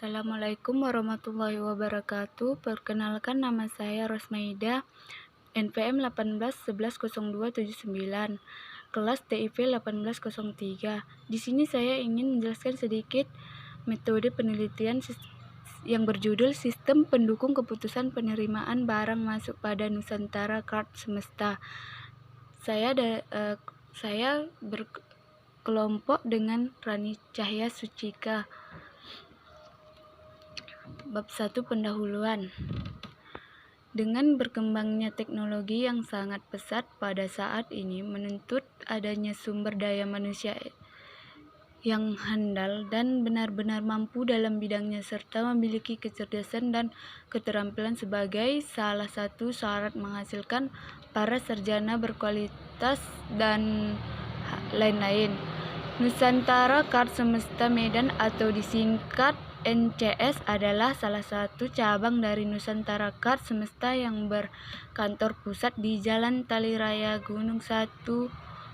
Assalamualaikum warahmatullahi wabarakatuh. Perkenalkan, nama saya Rosmaida, NPM 18110279, kelas TIP 1803. Di sini saya ingin menjelaskan sedikit metode penelitian yang berjudul Sistem Pendukung Keputusan Penerimaan Barang Masuk pada Nusantara Card Semesta. Saya berkelompok dengan Rani Cahya Sucika. Bab 1, pendahuluan. Dengan berkembangnya teknologi yang sangat pesat pada saat ini menuntut adanya sumber daya manusia yang handal dan benar-benar mampu dalam bidangnya serta memiliki kecerdasan dan keterampilan sebagai salah satu syarat menghasilkan para sarjana berkualitas dan lain-lain. Nusantara Card Semesta Medan atau disingkat NCS adalah salah satu cabang dari Nusantara Card Semesta yang berkantor pusat di Jalan Tali Raya Gunung 1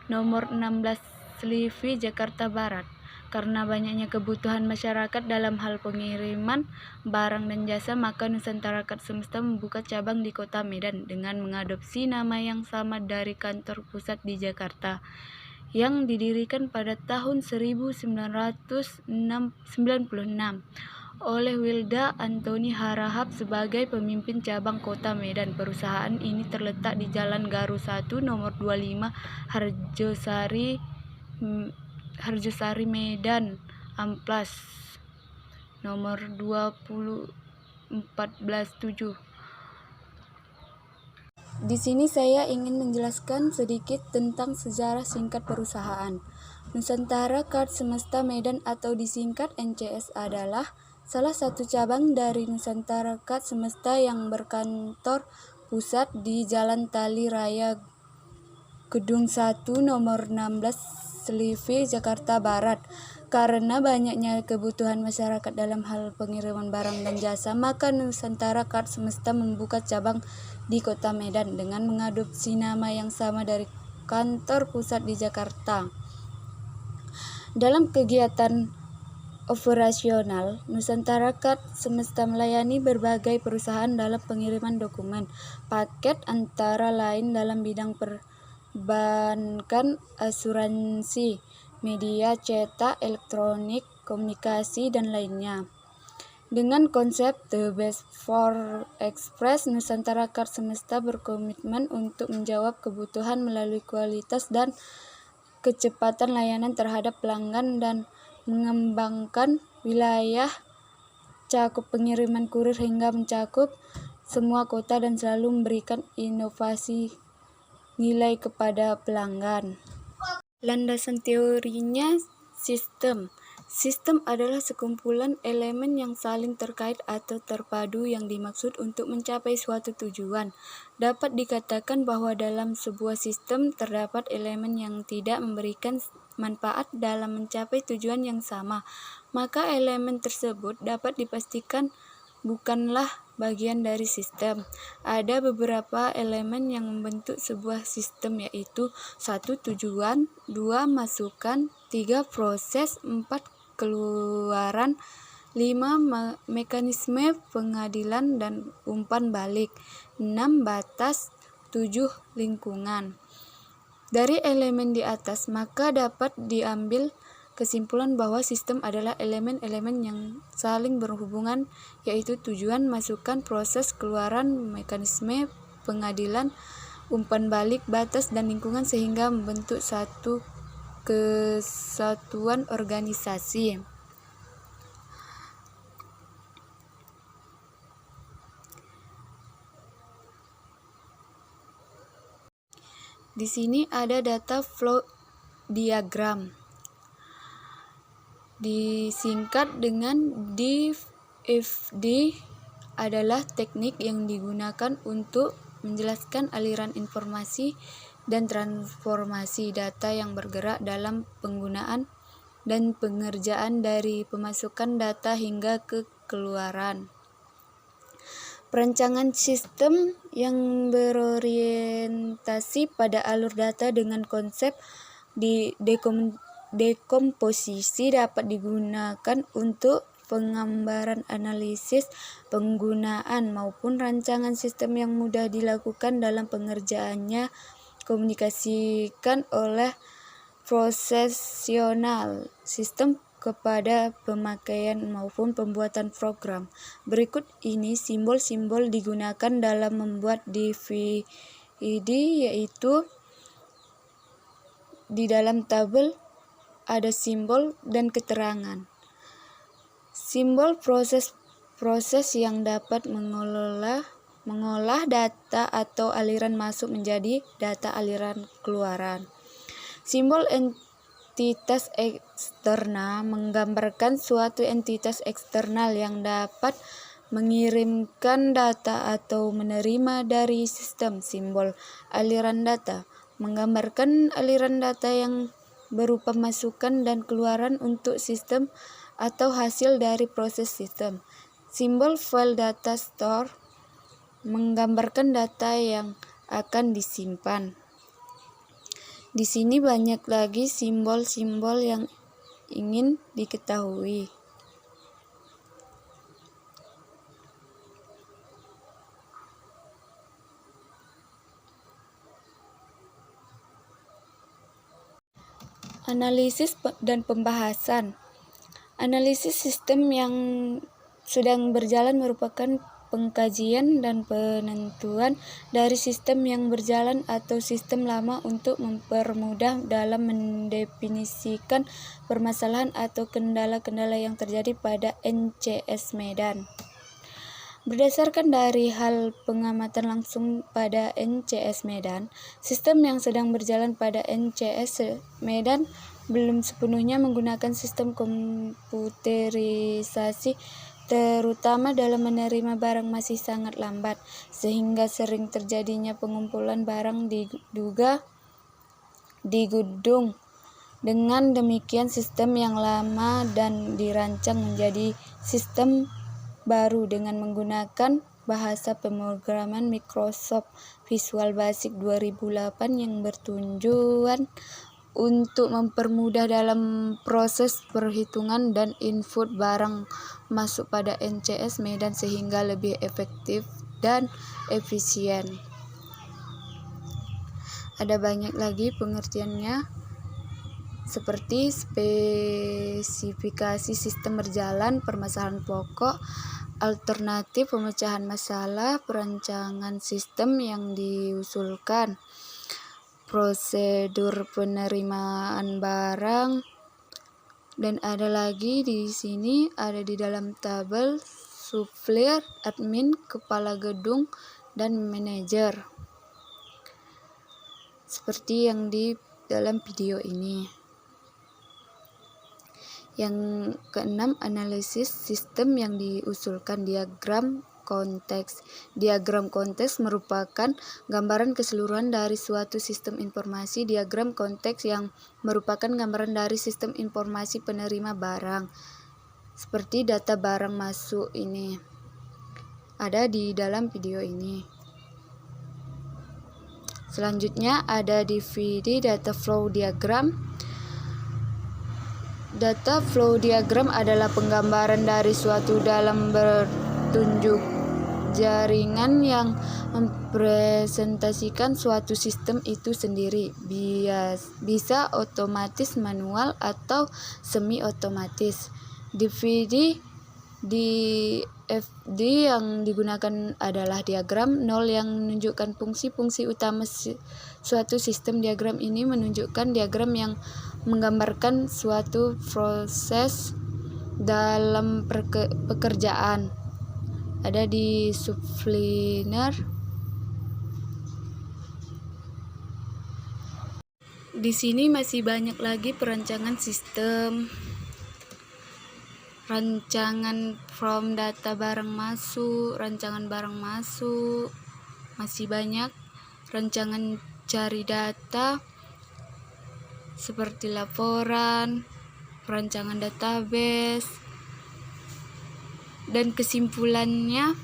nomor 16 Slivi, Jakarta Barat. Karena banyaknya kebutuhan masyarakat dalam hal pengiriman barang dan jasa, maka Nusantara Card Semesta membuka cabang di Kota Medan dengan mengadopsi nama yang sama dari kantor pusat di Jakarta, yang didirikan pada tahun 1996 oleh Wilda Antoni Harahap sebagai pemimpin cabang Kota Medan. Perusahaan ini terletak di Jalan Garu 1 nomor 25 Harjosari Medan Amplas nomor 20147. Di sini saya ingin menjelaskan sedikit tentang sejarah singkat perusahaan. Nusantara Card Semesta Medan atau disingkat NCS adalah salah satu cabang dari Nusantara Card Semesta yang berkantor pusat di Jalan Tali Raya Gedung 1 nomor 16 Slivi, Jakarta Barat. Karena banyaknya kebutuhan masyarakat dalam hal pengiriman barang dan jasa, maka Nusantara Card Semesta membuka cabang di Kota Medan dengan mengadopsi nama yang sama dari kantor pusat di Jakarta. Dalam kegiatan operasional, Nusantara Card Semesta melayani berbagai perusahaan dalam pengiriman dokumen paket, antara lain dalam bidang perbankan, asuransi, media cetak, elektronik, komunikasi, dan lainnya. Dengan konsep The Best for Express, Nusantara Card Semesta berkomitmen untuk menjawab kebutuhan melalui kualitas dan kecepatan layanan terhadap pelanggan dan mengembangkan wilayah cakup pengiriman kurir hingga mencakup semua kota dan selalu memberikan inovasi nilai kepada pelanggan. Landasan teorinya, sistem. Sistem adalah sekumpulan elemen yang saling terkait atau terpadu yang dimaksud untuk mencapai suatu tujuan. Dapat dikatakan bahwa dalam sebuah sistem terdapat elemen yang tidak memberikan manfaat dalam mencapai tujuan yang sama, maka elemen tersebut dapat dipastikan bukanlah bagian dari sistem. Ada beberapa elemen yang membentuk sebuah sistem, yaitu 1. Tujuan, 2. Masukan, 3. Proses, 4. Keluaran, 5. Mekanisme pengadilan dan umpan balik, 6. Batas, 7. Lingkungan. Dari elemen di atas, maka dapat diambil kesimpulan bahwa sistem adalah elemen-elemen yang saling berhubungan, yaitu tujuan, masukan, proses, keluaran, mekanisme pengadilan, umpan balik, batas, dan lingkungan, sehingga membentuk satu kesatuan organisasi. Di sini ada data flow diagram, disingkat dengan DFD, adalah teknik yang digunakan untuk menjelaskan aliran informasi dan transformasi data yang bergerak dalam penggunaan dan pengerjaan dari pemasukan data hingga ke keluaran. Perancangan sistem yang berorientasi pada alur data dengan konsep dekomposisi dapat digunakan untuk penggambaran analisis, penggunaan, maupun rancangan sistem yang mudah dilakukan dalam pengerjaannya komunikasikan oleh profesional sistem kepada pemakaian maupun pembuatan program. Berikut ini simbol-simbol digunakan dalam membuat DVD, yaitu di dalam tabel ada simbol dan keterangan. Simbol proses yang dapat mengolah data atau aliran masuk menjadi data aliran keluaran. Simbol entitas eksternal menggambarkan suatu entitas eksternal yang dapat mengirimkan data atau menerima dari sistem. Simbol aliran data menggambarkan aliran data yang berupa masukan dan keluaran untuk sistem atau hasil dari proses sistem. Simbol file data store menggambarkan data yang akan disimpan. Di sini banyak lagi simbol-simbol yang ingin diketahui. Analisis dan pembahasan. Analisis sistem yang sedang berjalan merupakan pengkajian dan penentuan dari sistem yang berjalan atau sistem lama untuk mempermudah dalam mendefinisikan permasalahan atau kendala-kendala yang terjadi pada NCS Medan. Berdasarkan dari hal pengamatan langsung pada NCS Medan, sistem yang sedang berjalan pada NCS Medan belum sepenuhnya menggunakan sistem komputerisasi, terutama dalam menerima barang masih sangat lambat, sehingga sering terjadinya pengumpulan barang diduga di gedung. Dengan demikian, sistem yang lama dan dirancang menjadi sistem baru dengan menggunakan bahasa pemrograman Microsoft Visual Basic 2008 yang bertujuan untuk mempermudah dalam proses perhitungan dan input barang masuk pada NCS Medan sehingga lebih efektif dan efisien. Ada banyak lagi pengertiannya, seperti spesifikasi sistem berjalan, permasalahan pokok, alternatif pemecahan masalah, perancangan sistem yang diusulkan, prosedur penerimaan barang, dan ada lagi di sini, ada di dalam tabel supplier, admin, kepala gedung, dan manajer, seperti yang di dalam video ini. Yang keenam, analisis sistem yang diusulkan, diagram konteks. Diagram konteks merupakan gambaran keseluruhan dari suatu sistem informasi. Diagram konteks yang merupakan gambaran dari sistem informasi penerima barang. Seperti data barang masuk ini. Ada di dalam video ini. Selanjutnya ada DVD data flow diagram. Data flow diagram adalah penggambaran dari suatu dalam bertunjuk jaringan yang mempresentasikan suatu sistem itu sendiri, bisa otomatis, manual, atau semi otomatis. DVD yang digunakan adalah diagram 0 yang menunjukkan fungsi-fungsi utama suatu sistem. Diagram ini menunjukkan diagram yang menggambarkan suatu proses dalam pekerjaan. Ada di subliner. Di sini masih banyak lagi perancangan sistem, rancangan from data barang masuk, rancangan barang masuk, masih banyak rancangan cari data seperti laporan, perancangan database, dan kesimpulannya,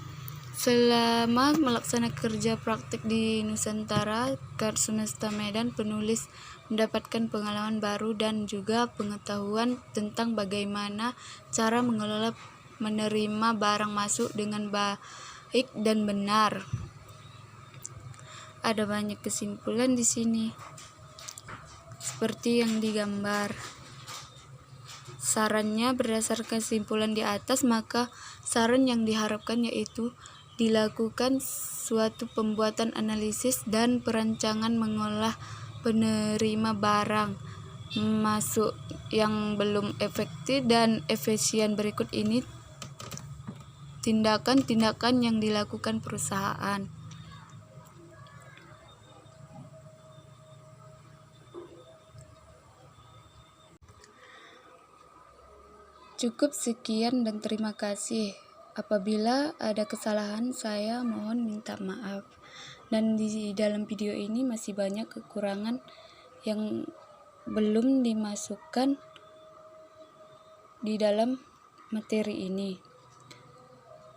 selama melaksanakan kerja praktik di Nusantara Kars Semesta Medan, penulis mendapatkan pengalaman baru dan juga pengetahuan tentang bagaimana cara mengelola menerima barang masuk dengan baik dan benar. Ada banyak kesimpulan di sini, seperti yang digambar. Sarannya berdasarkan kesimpulan di atas, maka saran yang diharapkan yaitu dilakukan suatu pembuatan analisis dan perancangan mengolah penerima barang masuk yang belum efektif dan efisien. Berikut ini tindakan-tindakan yang dilakukan perusahaan. Cukup sekian dan terima kasih. Apabila ada kesalahan, saya mohon minta maaf. Dan di dalam video ini masih banyak kekurangan yang belum dimasukkan di dalam materi ini.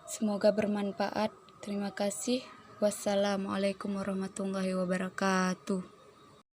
Semoga bermanfaat. Terima kasih. Wassalamualaikum warahmatullahi wabarakatuh.